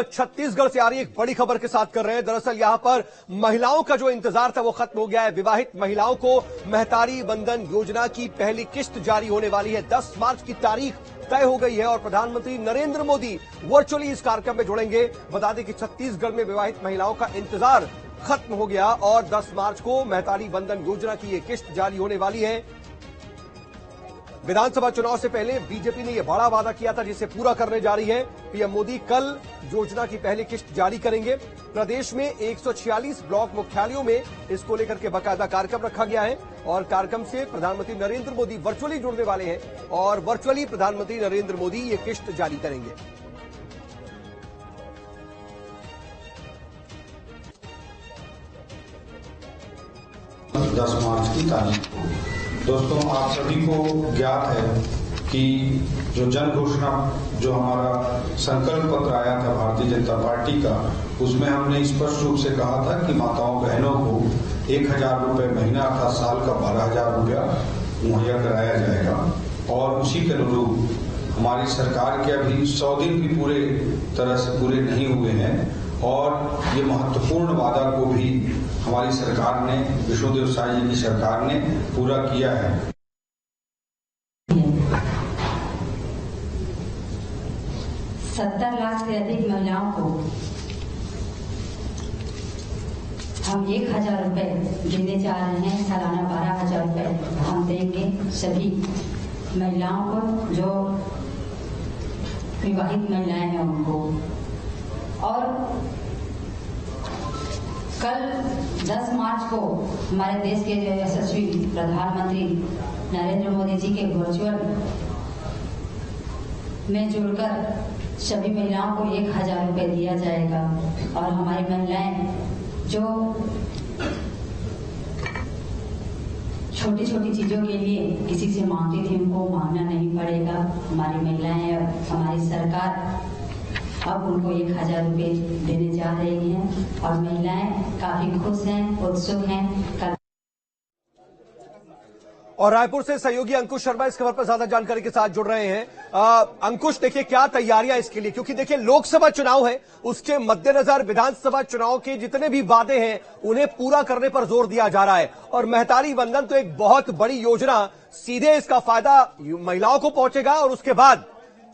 छत्तीसगढ़ से आ रही एक बड़ी खबर के साथ कर रहे हैं। दरअसल यहां पर महिलाओं का जो इंतजार था वो खत्म हो गया है। विवाहित महिलाओं को महतारी बंधन योजना की पहली किस्त जारी होने वाली है। 10 मार्च की तारीख तय हो गई है और प्रधानमंत्री नरेंद्र मोदी वर्चुअली इस कार्यक्रम में जुड़ेंगे। बता दें कि छत्तीसगढ़ में विवाहित महिलाओं का इंतजार खत्म हो गया और 10 मार्च को महतारी बंधन योजना की ये किस्त जारी होने वाली है। विधानसभा चुनाव से पहले बीजेपी ने यह बड़ा वादा किया था जिसे पूरा करने जा रही है। पीएम मोदी कल योजना की पहली किस्त जारी करेंगे। प्रदेश में 146 ब्लॉक मुख्यालयों में इसको लेकर के बाकायदा कार्यक्रम रखा गया है और कार्यक्रम से प्रधानमंत्री नरेंद्र मोदी वर्चुअली जुड़ने वाले हैं और वर्चुअली प्रधानमंत्री नरेंद्र मोदी ये किस्त जारी करेंगे। दस मार्च की तारीख को दोस्तों आप सभी को ज्ञात है कि जो जन घोषणा जो हमारा संकल्प पत्र आया था भारतीय जनता पार्टी का, उसमें हमने स्पष्ट रूप से कहा था कि माताओं बहनों को 1000 रुपए महीना अर्थात साल का 12,000 रुपया मुहैया कराया जाएगा और उसी के अनुरूप हमारी सरकार के अभी 100 दिन भी पूरे तरह से पूरे नहीं हुए हैं और ये महत्वपूर्ण वादा को भी हमारी सरकार ने, विष्णुदेव साय जी की सरकार ने पूरा किया है। 70 लाख से अधिक महिलाओं को हम 1,000 रुपए देने जा रहे हैं। सालाना 12,000 रुपए हम देंगे सभी महिलाओं को, जो विवाहित महिलाएं हैं उनको। और कल 10 मार्च को हमारे देश के जो यशस्वी प्रधानमंत्री नरेंद्र मोदी जी के वर्चुअल में जुड़कर सभी महिलाओं को 1,000 रुपए दिया जाएगा और हमारी महिलाएं जो छोटी छोटी चीजों के लिए किसी से मांगती थी उनको मांगना नहीं पड़ेगा। हमारी महिलाएं और हमारी सरकार अब उनको 1,000 रुपए देने जा रही हैं और महिलाएं काफी खुश हैं, उत्सुक हैं। और रायपुर से सहयोगी अंकुश शर्मा इस खबर पर ज्यादा जानकारी के साथ जुड़ रहे हैं। अंकुश, देखिए क्या तैयारियां इसके लिए, क्योंकि देखिए लोकसभा चुनाव है, उसके मद्देनजर विधानसभा चुनाव के जितने भी वादे हैं उन्हें पूरा करने पर जोर दिया जा रहा है और महतारी बंधन तो एक बहुत बड़ी योजना, सीधे इसका फायदा महिलाओं को पहुंचेगा और उसके बाद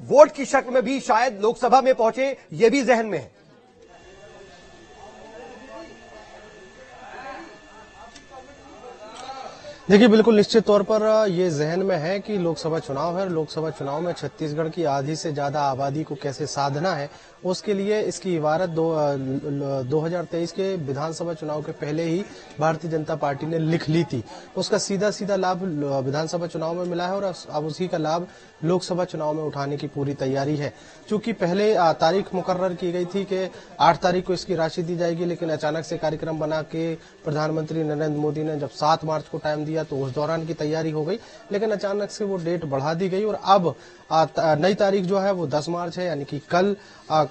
वोट की शक्ल में भी शायद लोकसभा में पहुंचे, यह भी जहन में है। देखिए बिल्कुल निश्चित तौर पर ये जहन में है कि लोकसभा चुनाव है। लोकसभा चुनाव में छत्तीसगढ़ की आधी से ज्यादा आबादी को कैसे साधना है, उसके लिए इसकी इबारत 2023 के विधानसभा चुनाव के पहले ही भारतीय जनता पार्टी ने लिख ली थी। उसका सीधा सीधा लाभ विधानसभा चुनाव में मिला है और अब उसी का लाभ लोकसभा चुनाव में उठाने की पूरी तैयारी है। चूंकि पहले तारीख मुकर्रर की गई थी कि 8 तारीख को इसकी राशि दी जाएगी, लेकिन अचानक से कार्यक्रम बना के प्रधानमंत्री नरेंद्र मोदी ने जब 7 मार्च को टाइम दिया तो उस दौरान की तैयारी हो गई, लेकिन अचानक से वो डेट बढ़ा दी गई और अब नई तारीख जो है वो 10 मार्च है, यानी कि कल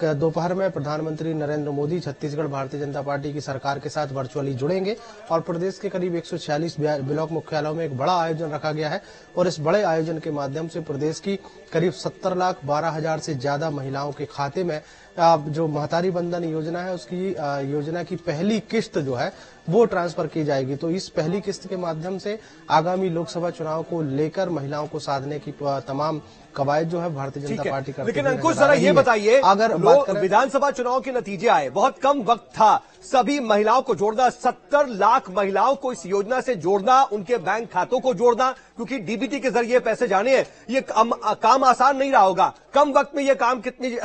दोपहर में प्रधानमंत्री नरेंद्र मोदी छत्तीसगढ़ भारतीय जनता पार्टी की सरकार के साथ वर्चुअली जुड़ेंगे और प्रदेश के करीब 146 ब्लॉक मुख्यालयों में एक बड़ा आयोजन रखा गया है और इस बड़े आयोजन के माध्यम से प्रदेश की करीब 70,12,000 से ज्यादा महिलाओं के खाते में जो महतारी बंधन योजना है उसकी योजना की पहली किस्त जो है वो ट्रांसफर की जाएगी। तो इस पहली किस्त के माध्यम से आगामी लोकसभा चुनाव को लेकर महिलाओं को साधने की तमाम कवायद जो है भारतीय जनता पार्टी करती है। लेकिन अंकुश जरा ये बताइए, अगर विधानसभा चुनाव के नतीजे आए, बहुत कम वक्त था, सभी महिलाओं को जोड़ना, 70 लाख महिलाओं को इस योजना से जोड़ना, उनके बैंक खातों को जोड़ना, क्योंकि डीबीटी के जरिए पैसे जाने हैं, ये काम आसान नहीं रहा होगा। कम वक्त में ये काम कितनी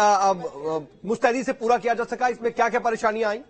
मुस्तैदी से पूरा किया जा सका, इसमें क्या क्या परेशानियां आई?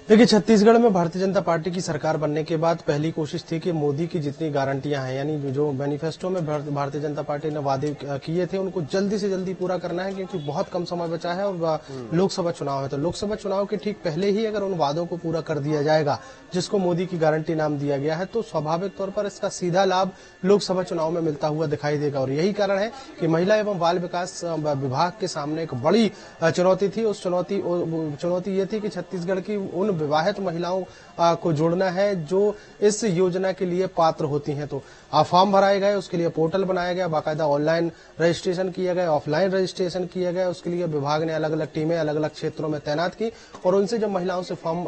देखिए छत्तीसगढ़ में भारतीय जनता पार्टी की सरकार बनने के बाद पहली कोशिश थी कि मोदी की जितनी गारंटियां हैं, यानी जो मैनिफेस्टो में भारतीय जनता पार्टी ने वादे किए थे उनको जल्दी से जल्दी पूरा करना है, क्योंकि बहुत कम समय बचा है और लोकसभा चुनाव है। तो लोकसभा चुनाव के ठीक पहले ही अगर उन वादों को पूरा कर दिया जाएगा जिसको मोदी की गारंटी नाम दिया गया है, तो स्वाभाविक तौर पर इसका सीधा लाभ लोकसभा चुनाव में मिलता हुआ दिखाई देगा। और यही कारण है कि महिला एवं बाल विकास विभाग के सामने एक बड़ी चुनौती थी। उस चुनौती ये थी कि छत्तीसगढ़ की उन विवाहित महिलाओं को जोड़ना है जो इस योजना के लिए पात्र होती हैं। तो फॉर्म भराए गए, उसके लिए पोर्टल बनाया गया, बाकायदा ऑनलाइन रजिस्ट्रेशन किया गया, ऑफलाइन रजिस्ट्रेशन किया गया। उसके लिए विभाग ने अलग अलग टीमें अलग अलग क्षेत्रों में तैनात की और उनसे जब महिलाओं से फॉर्म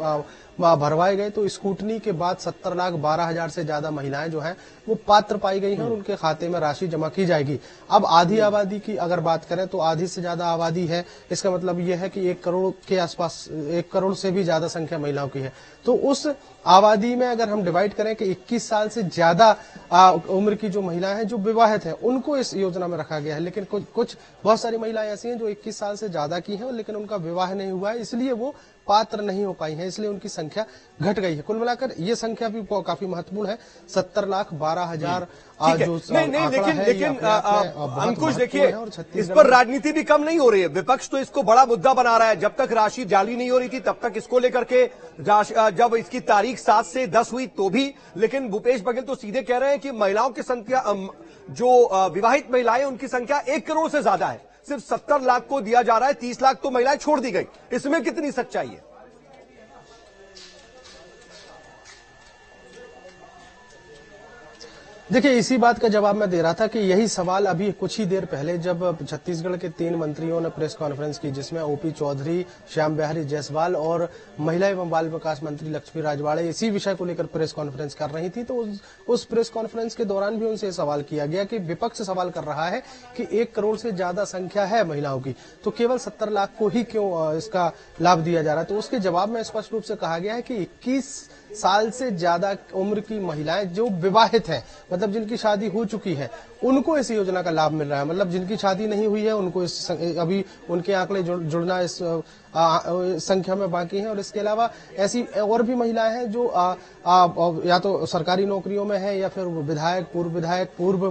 भरवाए गए तो स्कूटनी के बाद 70,12,000 से ज्यादा महिलाएं जो हैं वो पात्र पाई गई हैं और उनके खाते में राशि जमा की जाएगी। अब आधी आबादी की अगर बात करें तो आधी से ज्यादा आबादी है, इसका मतलब यह है कि 1 करोड़ के आसपास, 1 करोड़ से भी ज्यादा संख्या महिलाओं की है। तो उस आबादी में अगर हम डिवाइड करें कि 21 साल से ज्यादा उम्र की जो महिलाएं हैं जो विवाहित हैं उनको इस योजना में रखा गया है, लेकिन कुछ बहुत सारी महिलाएं ऐसी हैं जो 21 साल से ज्यादा की हैं लेकिन उनका विवाह नहीं हुआ है, इसलिए वो पात्र नहीं हो पाई हैं, इसलिए उनकी संख्या घट गई है। कुल मिलाकर ये संख्या भी काफी महत्वपूर्ण है। 70,12,000 जो लेकिन अंकुश देखिए, इस पर राजनीति भी कम नहीं हो रही है। विपक्ष तो इसको बड़ा मुद्दा बना रहा है। जब तक राशि जारी नहीं हो रही थी तब तक इसको लेकर के जब इसकी तारीख 7 से 10 हुई तो भी, लेकिन भूपेश बघेल तो सीधे कह रहे हैं कि महिलाओं की संख्या, जो विवाहित महिलाएं उनकी संख्या 1 करोड़ से ज्यादा है, सिर्फ 70 लाख को दिया जा रहा है, 30 लाख तो महिलाएं छोड़ दी गई। इसमें कितनी सच्चाई है? देखिए, इसी बात का जवाब मैं दे रहा था कि यही सवाल अभी कुछ ही देर पहले जब छत्तीसगढ़ के 3 मंत्रियों ने प्रेस कॉन्फ्रेंस की, जिसमें ओपी चौधरी, श्याम बिहारी जायसवाल और महिला एवं बाल विकास मंत्री लक्ष्मी राजवाड़े इसी विषय को लेकर प्रेस कॉन्फ्रेंस कर रही थी, तो उस प्रेस कॉन्फ्रेंस के दौरान भी उनसे सवाल किया गया कि विपक्ष सवाल कर रहा है कि 1 करोड़ से ज्यादा संख्या है महिलाओं की, तो केवल 70 लाख को ही क्यों इसका लाभ दिया जा रहा है। तो उसके जवाब में स्पष्ट रूप से कहा गया है कि 21 साल से ज्यादा उम्र की महिलाएं जो विवाहित हैं, मतलब जिनकी शादी हो चुकी है, उनको इस योजना का लाभ मिल रहा है। मतलब जिनकी शादी नहीं हुई है उनको अभी उनके आंकड़े जुड़ना इस संख्या में बाकी है। और इसके अलावा ऐसी और भी महिलाएं हैं जो या तो सरकारी नौकरियों में है या फिर विधायक, पूर्व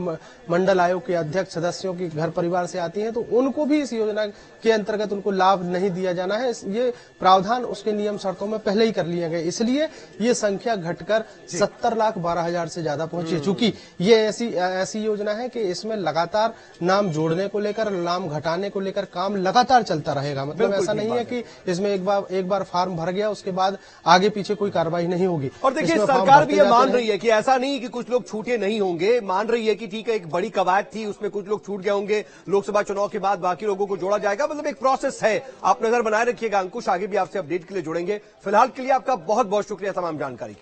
मंडल आयोग के अध्यक्ष सदस्यों की घर परिवार से आती हैं, तो उनको भी इस योजना के अंतर्गत उनको लाभ नहीं दिया जाना है। ये प्रावधान उसके नियम शर्तों में पहले ही कर लिए गए, इसलिए ये संख्या घटकर 70,12,000 से ज्यादा पहुंची है। चूंकि ये ऐसी योजना है कि इसमें लगातार नाम जोड़ने को लेकर, नाम घटाने को लेकर काम लगातार चलता रहेगा। मतलब ऐसा नहीं है कि इसमें एक बार फॉर्म भर गया उसके बाद आगे पीछे कोई कार्रवाई नहीं होगी। और देखिए, सरकार भी ये मान रही है कि ऐसा नहीं कि कुछ लोग छूटे नहीं होंगे, मान रही है कि ठीक है, एक बड़ी कवायद थी, उसमें कुछ लोग छूट गए होंगे, लोकसभा चुनाव के बाद बाकी लोगों को जोड़ा जाएगा। मतलब एक प्रोसेस है। आप नजर बनाए रखिएगा अंकुश, आगे भी आपसे अपडेट के लिए जुड़ेंगे। फिलहाल के लिए आपका बहुत बहुत शुक्रिया तमाम जानकारी के लिए।